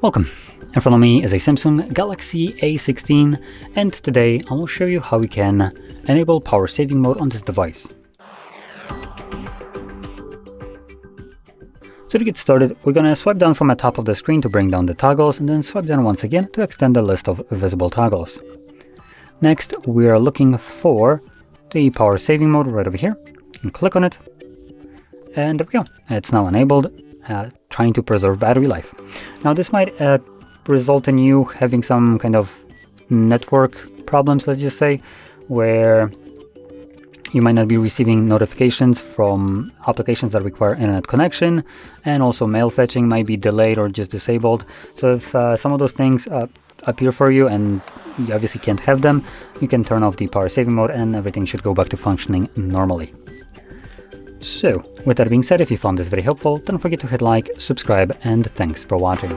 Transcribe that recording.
Welcome, in front of me is a Samsung Galaxy A16, and today I will show you how we can enable power saving mode on this device. So to get started, we're going to swipe down from the top of the screen to bring down the toggles, and then swipe down once again to extend the list of visible toggles. Next, we are looking for the power saving mode right over here, and click on it, and there we go, it's now enabled. Trying to preserve battery life. Now this might result in you having some kind of network problems, let's just say, where you might not be receiving notifications from applications that require internet connection, and also mail fetching might be delayed or just disabled. So if some of those things appear for you and you obviously can't have them, you can turn off the power saving mode and everything should go back to functioning normally. So, with that being said, if you found this very helpful, don't forget to hit like, subscribe, and thanks for watching.